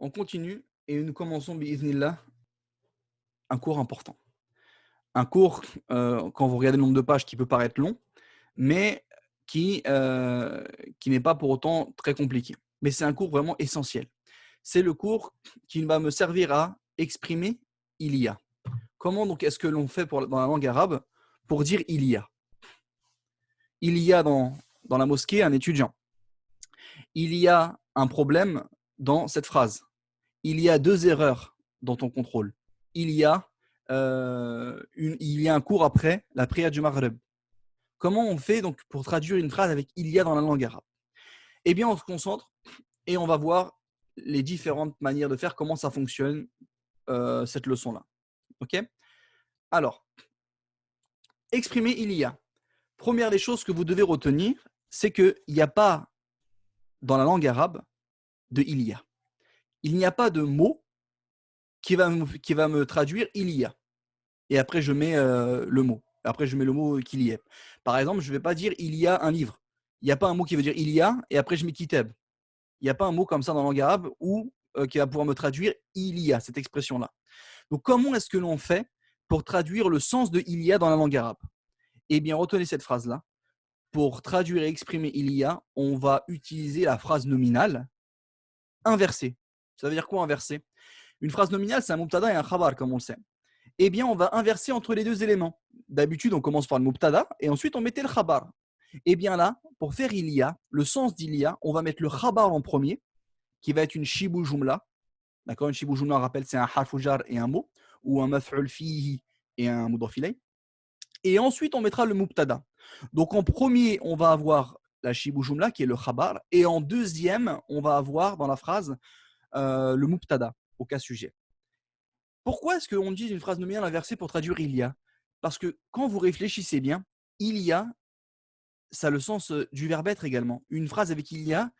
On continue et nous commençons, bi'idhnillah, un cours important. Un cours, quand vous regardez le nombre de pages qui peut paraître long, mais qui, heu, qui n'est pas pour autant très compliqué. Mais c'est un cours vraiment essentiel. C'est le cours qui va me servir à exprimer «il y a». Comment donc est-ce que l'on fait dans la langue arabe pour dire «il y a»? Il y a dans la mosquée un étudiant. Il y a un problème dans cette phrase. Il y a 2 erreurs dans ton contrôle. Il y a, il y a un cours après la prière du Maghreb. Comment on fait donc pour traduire une phrase avec «il y a» dans la langue arabe? Eh bien, on se concentre et on va voir les différentes manières de faire, comment ça fonctionne, cette leçon-là. OK? Alors, exprimer «il y a». Première des choses que vous devez retenir, c'est qu'il n'y a pas dans la langue arabe de «il y a». Il n'y a pas de mot qui va me traduire «il y a». Et après je mets, le mot. Après je mets le mot qu'il y ait. Par exemple, je ne vais pas dire: «Il y a un livre». Il y a pas un mot qui veut dire: «Il y a» et après je mets «kitab». Il y a pas un mot comme ça dans la langue arabe où, qui va pouvoir me traduire «il y a», cette expression-là. Donc comment est-ce que l'on fait pour traduire le sens de «il y a» dans la langue arabe? Eh bien, retenez cette phrase-là. Pour traduire et exprimer «il y a», on va utiliser la phrase nominale inversée. Ça veut dire quoi inversée? Une phrase nominale, c'est un mubtada et un khabar comme on le sait. Eh bien, on va inverser entre les 2 éléments. D'habitude, on commence par le mubtada et ensuite on mettait le khabar. Eh bien là, pour faire il y a, le sens d'il y a, on va mettre le khabar en premier, qui va être une shibu jumla. D'accord? Une shibu jumla, on rappelle, c'est un harfu jar et un mot, ou un maf'ul fihi et un mudaf ilayh. Et ensuite, on mettra le mubtada. Donc en premier, on va avoir la shibu jumla, qui est le khabar, et en deuxième, on va avoir dans la phrase le mubtada, au cas sujet. Pourquoi est-ce qu'on utilise une phrase nominale inversée pour traduire il y a? Parce que quand vous réfléchissez bien, il y a, ça a le sens du verbe être également. Une phrase avec il y a,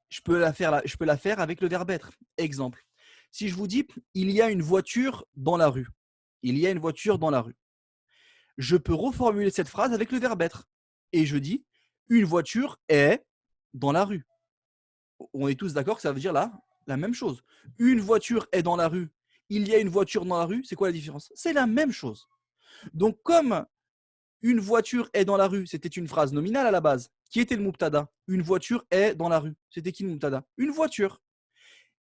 je peux la faire avec le verbe être. Exemple, si je vous dis il y a une voiture dans la rue, il y a une voiture dans la rue, je peux reformuler cette phrase avec le verbe être. Et je dis une voiture est dans la rue. On est tous d'accord que ça veut dire la même chose. Une voiture est dans la rue, il y a une voiture dans la rue, c'est quoi la différence? C'est la même chose. Donc, comme une voiture est dans la rue, c'était une phrase nominale à la base. Qui était le mubtada? Une voiture est dans la rue. C'était qui le mubtada? Une voiture.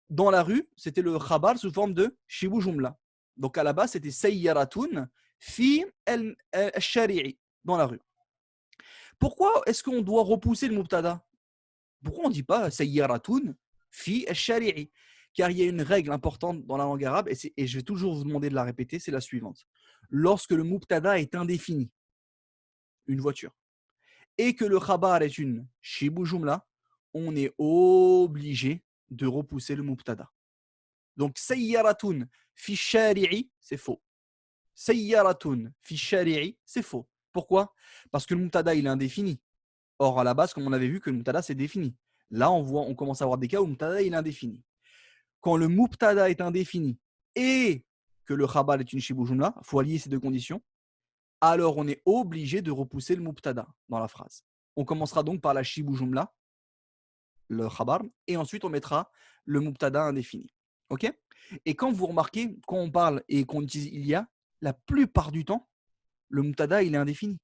Dans la rue, c'était le khabar sous forme de shibu jumla. Donc, à la base, c'était sayyaratun fi al-shari'i, dans la rue. Pourquoi est-ce qu'on doit repousser le mubtada? Pourquoi on ne dit pas sayyaratun fi al-shari'i? Car il y a une règle importante dans la langue arabe, et je vais toujours vous demander de la répéter, c'est la suivante. Lorsque le mubtada est indéfini, une voiture, et que le khabar est une shibu jumla, on est obligé de repousser le mubtada. Donc sayyaratun fi shari'i, c'est faux. Sayyaratun fi shari'i, c'est faux. Pourquoi? Parce que le mubtada il est indéfini. Or à la base, comme on avait vu que le mubtada c'est défini. Là, on commence à avoir des cas où le mubtada il est indéfini. Quand le mubtada est indéfini et que le khabar est une shibu jumla, il faut allier ces deux conditions. Alors on est obligé de repousser le mubtada dans la phrase. On commencera donc par la shibu jumla, le khabar, et ensuite on mettra le mubtada indéfini. OK? Et quand vous remarquez, quand on parle et qu'on utilise il y a, la plupart du temps, le mubtada il est indéfini.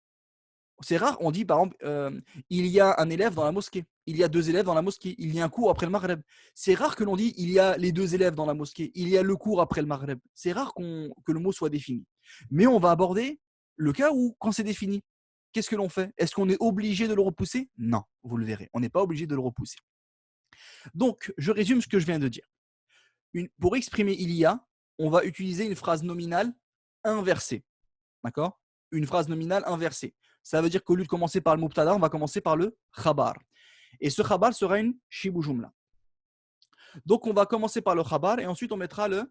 C'est rare, on dit par exemple, il y a un élève dans la mosquée, il y a 2 élèves dans la mosquée, il y a un cours après le maghreb. C'est rare que l'on dit il y a les 2 élèves dans la mosquée, il y a le cours après le maghreb. C'est rare que le mot soit défini. Mais on va aborder le cas où, quand c'est défini, qu'est-ce que l'on fait? Est-ce qu'on est obligé de le repousser? Non, vous le verrez, on n'est pas obligé de le repousser. Donc, je résume ce que je viens de dire. Pour exprimer il y a, on va utiliser une phrase nominale inversée. D'accord? Une phrase nominale inversée. Ça veut dire qu'au lieu de commencer par le mubtada, on va commencer par le khabar. Et ce khabar sera une shibu jumla. Donc on va commencer par le khabar et ensuite on mettra le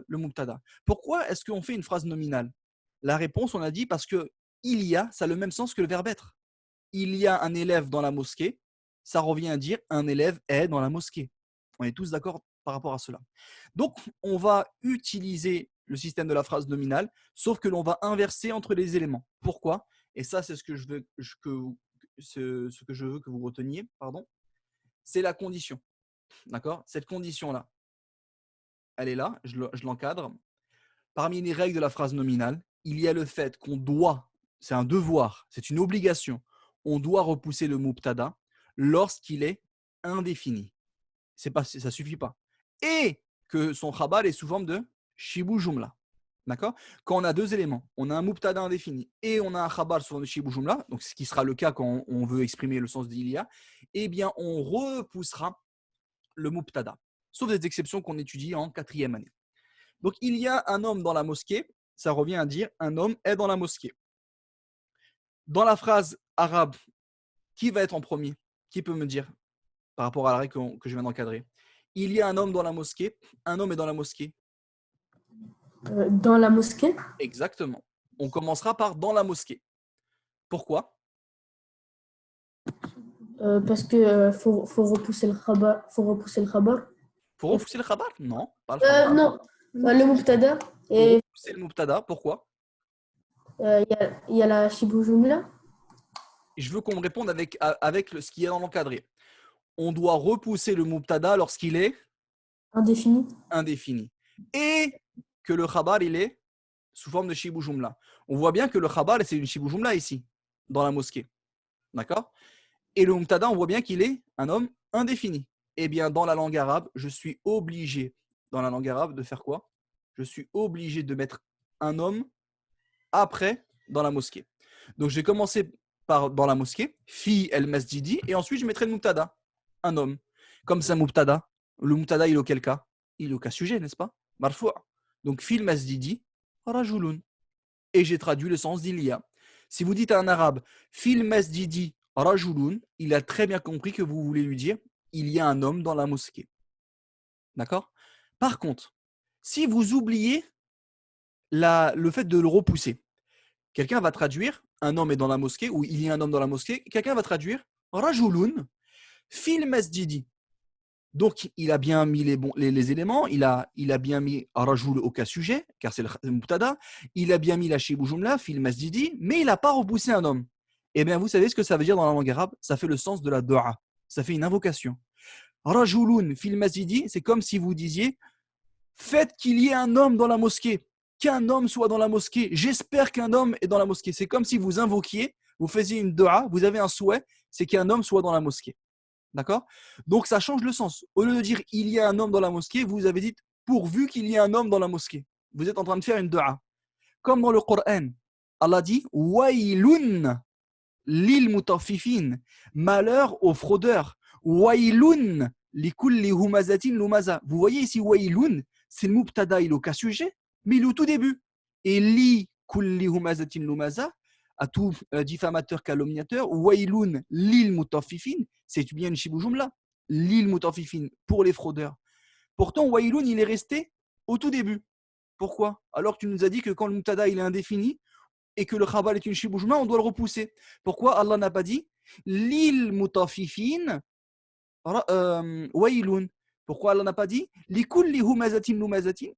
mubtada. Pourquoi est-ce qu'on fait une phrase nominale? La réponse, on a dit parce que il y a, ça a le même sens que le verbe être. Il y a un élève dans la mosquée, ça revient à dire un élève est dans la mosquée. On est tous d'accord par rapport à cela. Donc, on va utiliser le système de la phrase nominale, sauf que l'on va inverser entre les éléments. Pourquoi? Et ça, c'est ce que je veux que vous reteniez, pardon, c'est la condition. D'accord? Cette condition-là, elle est là, je l'encadre. Parmi les règles de la phrase nominale, il y a le fait qu'on doit, c'est un devoir, c'est une obligation, on doit repousser le mubtada lorsqu'il est indéfini. Ça ne suffit pas. Et que son khabar est sous forme de shibu jumla. D'accord? Quand on a deux éléments, on a un mubtada indéfini et on a un khabar sous forme de shibu jumla, donc ce qui sera le cas quand on veut exprimer le sens d'Ilia, eh bien on repoussera le mubtada. Sauf des exceptions qu'on étudie en 4e année. Donc il y a un homme dans la mosquée, ça revient à dire un homme est dans la mosquée. Dans la phrase arabe, qui va être en premier? Qui peut me dire par rapport à la règle que je viens d'encadrer? Il y a un homme dans la mosquée, un homme est dans la mosquée. Dans la mosquée? Exactement. On commencera par dans la mosquée. Pourquoi? Parce que faut repousser le khabar. Faut repousser le khabar. Pour repousser le khabar? Non, pas le khabar. Non, le mubtada. Pour Et repousser le mubtada, pourquoi? il y a la shibu jumla. Je veux qu'on me réponde avec ce qui est dans l'encadré. On doit repousser le mubtada lorsqu'il est Indéfini. indéfini. Et que le khabar, il est sous forme de shibu jumla. On voit bien que le khabar, c'est une shibu jumla ici, dans la mosquée. D'accord? Et le mubtada, on voit bien qu'il est un homme indéfini. Eh bien, dans la langue arabe, je suis obligé, dans la langue arabe, de faire quoi? Je suis obligé de mettre un homme après dans la mosquée. Donc, je vais commencer par dans la mosquée, fi el masjidi, et ensuite je mettrai le mubtada, un homme. Comme c'est un mubtada, le mubtada, il est auquel cas? Il est au cas sujet, n'est-ce pas? Marfou'. Donc, fi el masjidi, rajulun. Et j'ai traduit le sens d'il y a. Si vous dites à un arabe, fil masjidi rajulun, il a très bien compris que vous voulez lui dire, il y a un homme dans la mosquée. D'accord? Par contre, si vous oubliez le fait de le repousser, quelqu'un va traduire, un homme est dans la mosquée, ou il y a un homme dans la mosquée, quelqu'un va traduire, rajulun fil masjidi. Donc, il a bien mis les éléments, il a bien mis Rajul au cas sujet, car c'est le Mubtada, il a bien mis la Shibu Jumla, fil masjidi, mais il n'a pas repoussé un homme. Eh bien, vous savez ce que ça veut dire dans la langue arabe? Ça fait le sens de la dua, ça fait une invocation. Rajulun fil masjidi, c'est comme si vous disiez, faites qu'il y ait un homme dans la mosquée, qu'un homme soit dans la mosquée, j'espère qu'un homme est dans la mosquée. C'est comme si vous invoquiez, vous faisiez une dua, vous avez un souhait, c'est qu'un homme soit dans la mosquée. D'accord? Donc ça change le sens. Au lieu de dire il y a un homme dans la mosquée, vous avez dit pourvu qu'il y ait un homme dans la mosquée. Vous êtes en train de faire une dua. Comme dans le Coran, Allah dit Wailun lil mutaffifin. Malheur aux fraudeurs. Wailun likulli humazatin lumaza. Vous voyez ici Wailun, c'est le mubtada, il est au cas sujet, mais il est au tout début. Et li kulli humazatin lumaza, à tout diffamateur calomniateur, wailun lil mutaffifin, c'est bien une shibu jumla. Lil mutaffifin pour les fraudeurs. Pourtant, wailun, il est resté au tout début. Pourquoi? Alors que tu nous as dit que quand le mubtada il est indéfini et que le khabar est une shibu jumla, on doit le repousser. Pourquoi Allah n'a pas dit lil mutaffifin wailun? Pourquoi Allah n'a pas dit li kulli humazatin lumazatin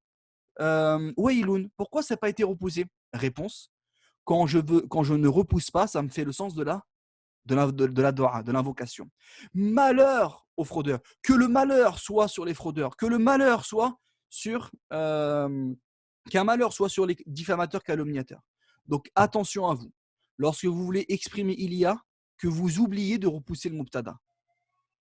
wailun? Pourquoi ça n'a pas été repoussé? Réponse, quand je ne repousse pas, ça me fait le sens de la dua, de l'invocation. Malheur aux fraudeurs. Que le malheur soit sur les fraudeurs. Que le malheur soit sur qu'un malheur soit sur les diffamateurs calomniateurs. Donc attention à vous. Lorsque vous voulez exprimer il y a, que vous oubliez de repousser le mubtada.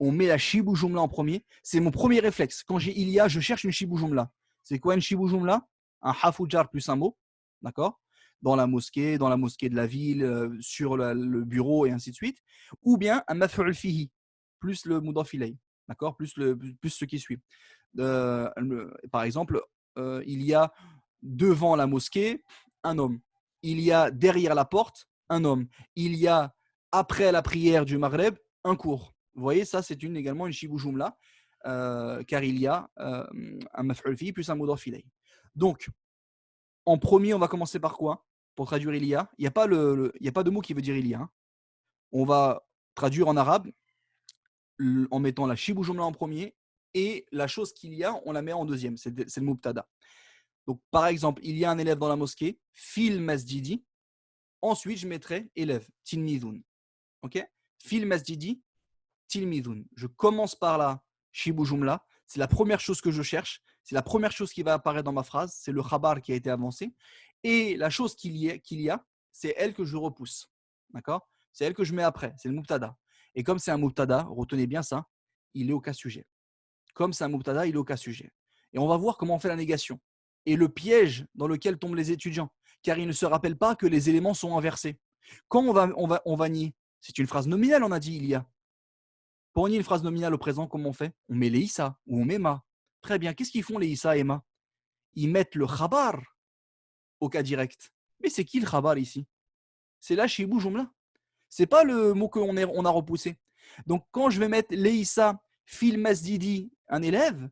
On met la shibu jumla en premier. C'est mon premier réflexe. Quand j'ai il y a, je cherche une shibu jumla. C'est quoi une shibu jumla? Un hafujar plus un mot. D'accord? Dans la mosquée de la ville, sur le bureau et ainsi de suite. Ou bien un maf'ul fihi, plus le mudaf ilayh. D'accord? Plus ce qui suit. Par exemple, il y a devant la mosquée un homme. Il y a derrière la porte un homme. Il y a après la prière du Maghreb un cours. Vous voyez, ça c'est également une shibu jumla, car il y a un maf'ul fihi plus un mudaf ilayh. Donc, en premier, on va commencer par quoi? Pour traduire il y a. Il n'y a pas il y a pas de mot qui veut dire il y a. On va traduire en arabe en mettant la shibu jumla en premier et la chose qu'il y a, on la met en deuxième. C'est le mubtada. Donc, par exemple, il y a un élève dans la mosquée, fil masjidi. Ensuite, je mettrai élève, tilmidun. Ok? Fil masjidi, tilmidun. Je commence par Shibu Jumla, c'est la première chose que je cherche, c'est la première chose qui va apparaître dans ma phrase, c'est le khabar qui a été avancé. Et la chose qu'il y a, c'est elle que je repousse. D'accord? C'est elle que je mets après, c'est le mubtada. Et comme c'est un mubtada, retenez bien ça, il est au cas sujet. Comme c'est un mubtada, il est au cas sujet. Et on va voir comment on fait la négation. Et le piège dans lequel tombent les étudiants, car ils ne se rappellent pas que les éléments sont inversés. Quand on va nier, c'est une phrase nominale, on a dit il y a. Pour nier une phrase nominale au présent, comment on fait? On met les issa ou on met ma. Très bien, qu'est-ce qu'ils font les issa et ma? Ils mettent le khabar au cas direct. Mais c'est qui le khabar ici? C'est là chez Boujumla. C'est pas le mot on a repoussé. Donc quand je vais mettre Leïssa fil masdidi, un élève,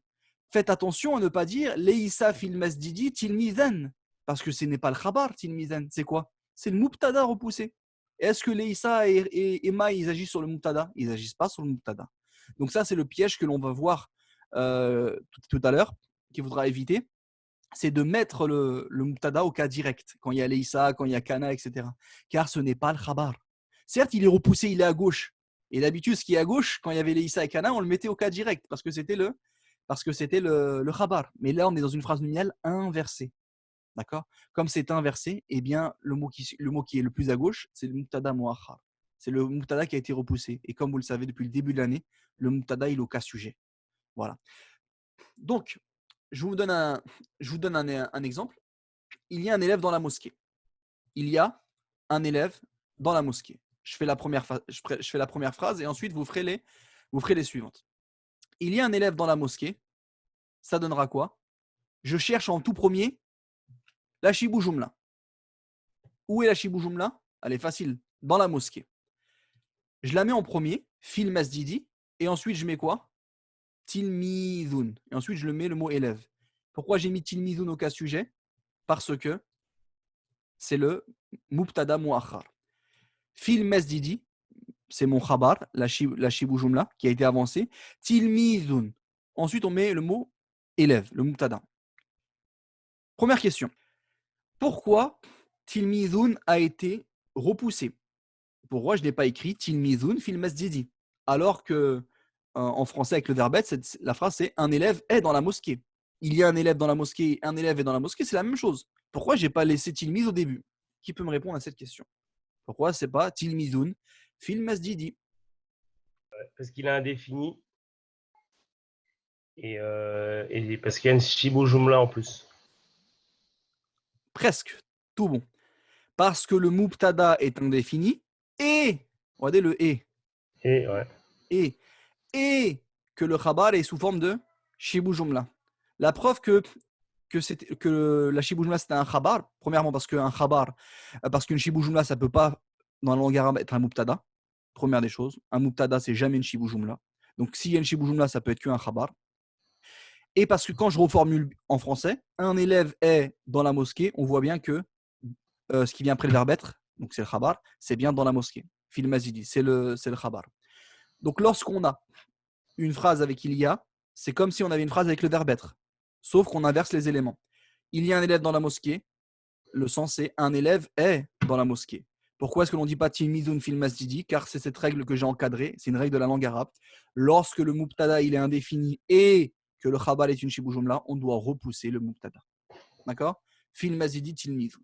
faites attention à ne pas dire Leïssa fil masdidi tilmizan. Parce que ce n'est pas le khabar tilmizan. C'est quoi? C'est le mubtada repoussé. Est-ce que Leïssa et Ma, ils agissent sur le mubtada? Ils n'agissent pas sur le mubtada. Donc ça, c'est le piège que l'on va voir tout à l'heure, qu'il faudra éviter. C'est de mettre le mubtada au cas direct, quand il y a Leïssa, quand il y a Kana, etc. Car ce n'est pas le khabar. Certes, il est repoussé, il est à gauche. Et d'habitude, ce qui est à gauche, quand il y avait Leïssa et Kana, on le mettait au cas direct, parce que c'était le khabar. Mais là, on est dans une phrase nominale inversée. D'accord? Comme c'est inversé, eh bien, le mot qui est le plus à gauche, c'est le mubtada muakhar. C'est le mubtada qui a été repoussé. Et comme vous le savez, depuis le début de l'année, le mubtada, il est au cas sujet. Voilà. Donc, je vous donne un exemple. Il y a un élève dans la mosquée. Il y a un élève dans la mosquée. Je fais la première phrase et ensuite vous ferez les suivantes. Il y a un élève dans la mosquée. Ça donnera quoi? Je cherche en tout premier la Shibu Jumla. Où est la Shibu Jumla? Elle est facile. Dans la mosquée. Je la mets en premier, fil masdidi, et ensuite je mets quoi? Tilmizun. Et ensuite je le mets le mot élève. Pourquoi j'ai mis tilmizun au cas sujet? Parce que c'est le mubtada muakhar. Fil masdidi, c'est mon khabar, la shibu jumla, qui a été avancée. Tilmizun. Ensuite, on met le mot élève, le mubtada. Première question. Pourquoi tilmizun a été repoussé? Pourquoi je n'ai pas écrit tilmizun fil masdidi? Alors que en français, avec le verbe être, la phrase c'est un élève est dans la mosquée. Il y a un élève dans la mosquée, un élève est dans la mosquée, c'est la même chose. Pourquoi je n'ai pas laissé tilmiz au début? Qui peut me répondre à cette question? Pourquoi c'est pas tilmizun fil masdidi? Parce qu'il a indéfini et parce qu'il y a une Shibu Jumla en plus. Presque, tout bon. Parce que le mubtada est indéfini et, regardez le et, Et ouais. et que le khabar est sous forme de shibu jumla. La preuve que la shibu jumla c'était un khabar, premièrement parce qu'une shibu jumla ça peut pas dans la langue arabe être un mubtada. Première des choses, un mubtada c'est jamais une shibu jumla. Donc s'il y a une shibu jumla ça peut être qu'un khabar. Et parce que quand je reformule en français, un élève est dans la mosquée, on voit bien que ce qui vient après le verbe être, donc c'est le khabar, c'est bien dans la mosquée. Fil mazidi, c'est le khabar. Donc lorsqu'on a une phrase avec il y a, c'est comme si on avait une phrase avec le verbe être, sauf qu'on inverse les éléments. Il y a un élève dans la mosquée, le sens c'est un élève est dans la mosquée. Pourquoi est-ce que l'on ne dit pas tilmizun fil masjidi? Car c'est cette règle que j'ai encadrée, c'est une règle de la langue arabe. Lorsque le mubtada il est indéfini et que le khabar est une shibu jumla, on doit repousser le mubtada. D'accord? Fil masjidi tilmizun.